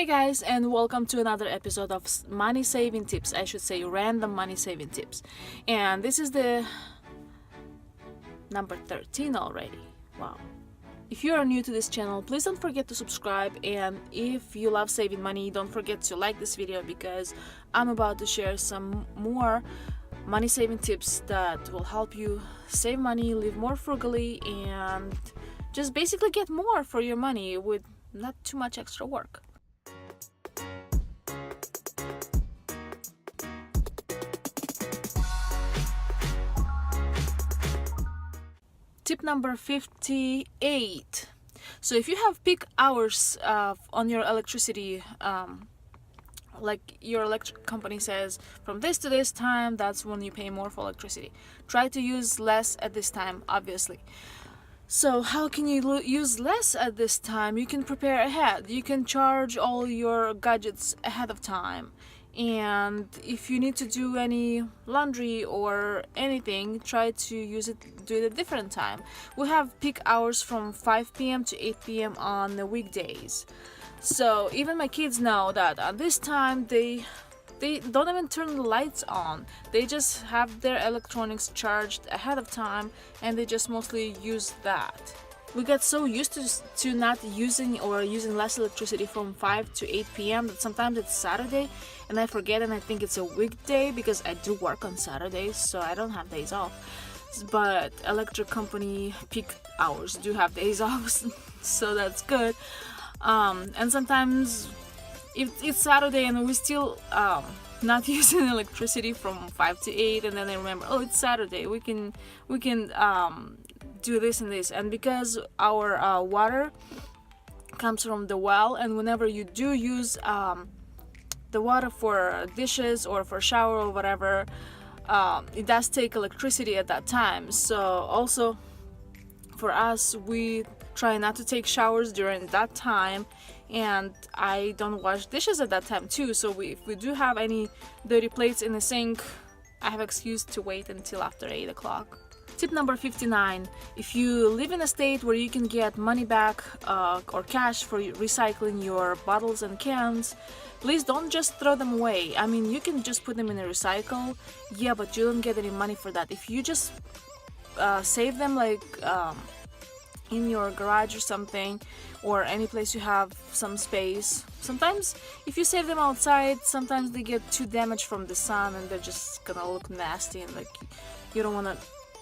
Hey guys, and welcome to another episode of money saving tips. I should say random money saving tips. And this is the number 13 already. Wow. If you are new to this channel, please don't forget to subscribe, and if you love saving money, don't forget to like this video because I'm about to share some more money saving tips that will help you save money, live more frugally, and just basically get more for your money with not too much extra work. Tip number 58. So if you have peak hours on your electricity, like your electric company says from this to this time, that's when you pay more for electricity. Try to use less at this time, obviously. So how can you use less at this time? You can prepare ahead. You can charge all your gadgets ahead of time. And if you need to do any laundry or anything, try to do it at a different time. We have peak hours from 5 p.m. to 8 p.m. on the weekdays. So even my kids know that at this time they don't even turn the lights on. They just have their electronics charged ahead of time, and they just mostly use that. We got so used to not using or using less electricity from 5 to 8 p.m. that sometimes it's Saturday and I forget and I think it's a weekday because I do work on Saturdays, so I don't have days off. But electric company peak hours do have days off, so that's good. And sometimes if it's Saturday and we still not using electricity from 5 to 8, and then I remember, oh, it's Saturday, we can do this and this. And because our water comes from the well, and whenever you do use the water for dishes or for shower or whatever, it does take electricity at that time. So also for us, we try not to take showers during that time, and I don't wash dishes at that time too. So if we do have any dirty plates in the sink, I have excuse to wait until after 8 o'clock. Tip number 59. If you live in a state where you can get money back or cash for recycling your bottles and cans, please don't just throw them away. I mean, you can just put them in a recycle, yeah, but you don't get any money for that. If you just save them like in your garage or something, or any place you have some space. Sometimes if you save them outside, sometimes they get too damaged from the sun and they're just gonna look nasty, and like you don't want to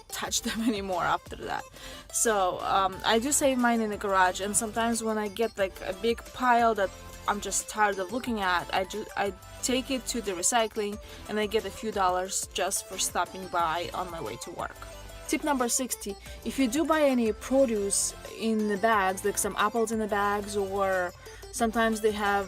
touch them anymore after that. So I do save mine in the garage, and sometimes when I get like a big pile that I'm just tired of looking at, I take it to the recycling and I get a few dollars just for stopping by on my way to work. Tip number 60. If you do buy any produce in the bags, like some apples in the bags, or sometimes they have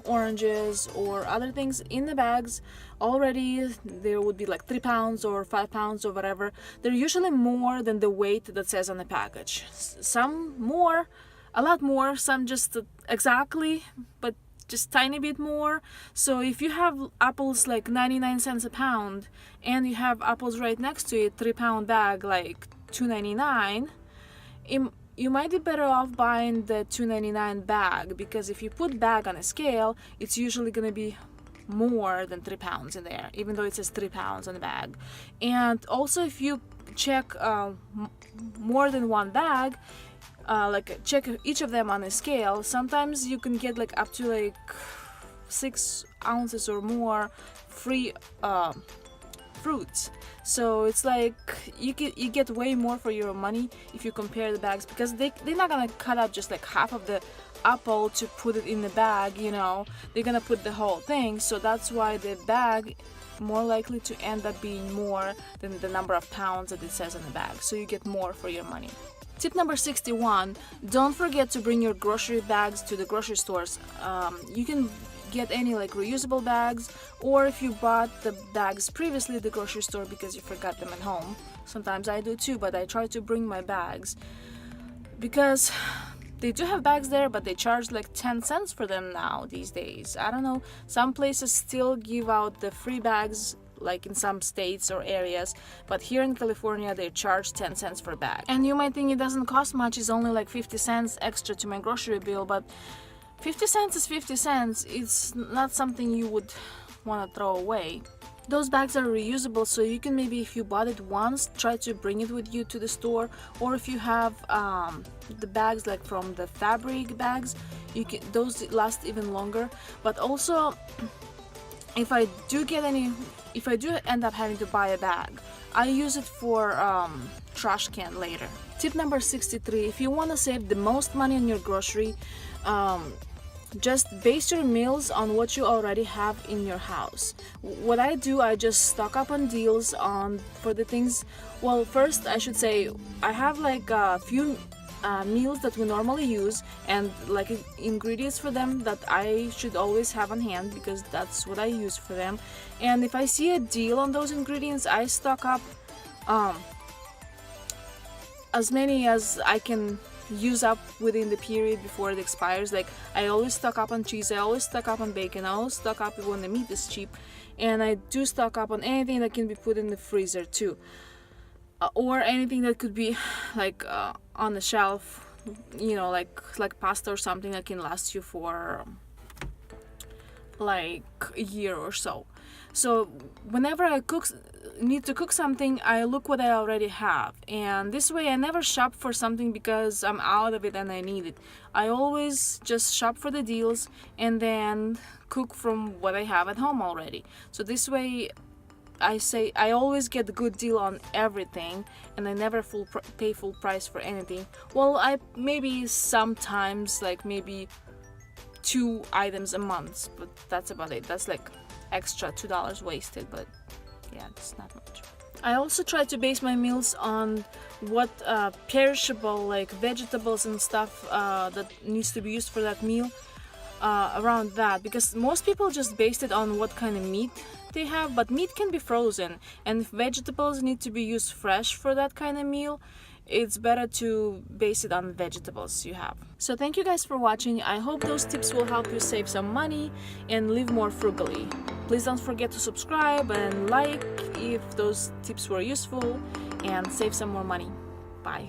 oranges or other things in the bags already, there would be like 3 pounds or 5 pounds or whatever. They're usually more than the weight that says on the package. Some more, a lot more, some just exactly, but just tiny bit more. So if you have apples like 99 cents a pound and you have apples right next to it, 3-pound bag like $2.99, you might be better off buying the $2.99 bag, because if you put bag on a scale, it's usually going to be more than 3 pounds in there, even though it says 3 pounds on the bag. And also if you check more than one bag, like check each of them on a scale, sometimes you can get like up to like 6 ounces or more free fruits. So it's like you get way more for your money if you compare the bags, because they're not gonna cut up just like half of the apple to put it in the bag, you know, they're gonna put the whole thing. So that's why the bag more likely to end up being more than the number of pounds that it says on the bag, so you get more for your money. Tip number 61. Don't forget to bring your grocery bags to the grocery stores. You can get any like reusable bags, or if you bought the bags previously at the grocery store because you forgot them at home. Sometimes I do too, but I try to bring my bags because they do have bags there, but they charge like 10 cents for them now these days. I don't know, some places still give out the free bags, like in some states or areas, but here in California they charge 10 cents for a bag. And you might think it doesn't cost much, it's only like 50 cents extra to my grocery bill, but 50 cents is 50 cents. It's not something you would want to throw away. Those bags are reusable, so you can maybe, if you bought it once, try to bring it with you to the store. Or if you have the bags like from the fabric bags, those last even longer. But also, if I do end up having to buy a bag, I use it for trash can later. Tip number 63: if you want to save the most money on your grocery, just base your meals on what you already have in your house. What I do, I just stock up on deals for the things. Well, first I should say I have like a few meals that we normally use, and like ingredients for them that I should always have on hand because that's what I use for them. And if I see a deal on those ingredients, I stock up as many as I can use up within the period before it expires. Like, I always stock up on cheese, I always stock up on bacon, I always stock up when the meat is cheap, and I do stock up on anything that can be put in the freezer too, or anything that could be like on the shelf, you know, like pasta or something that can last you for like a year or so. So whenever I need to cook something, I look what I already have, and this way I never shop for something because I'm out of it and I need it. I always just shop for the deals and then cook from what I have at home already. So this way I always get a good deal on everything, and I never pay full price for anything. Well, I maybe sometimes like maybe 2 items a month, but that's about it. That's like extra $2 wasted, but yeah, it's not much. I also try to base my meals on what perishable, like vegetables and stuff that needs to be used for that meal, around that, because most people just base it on what kind of meat they have, but meat can be frozen, and if vegetables need to be used fresh for that kind of meal, it's better to base it on vegetables you have. So thank you guys for watching. I hope those tips will help you save some money and live more frugally. Please don't forget to subscribe and like if those tips were useful, and save some more money. Bye.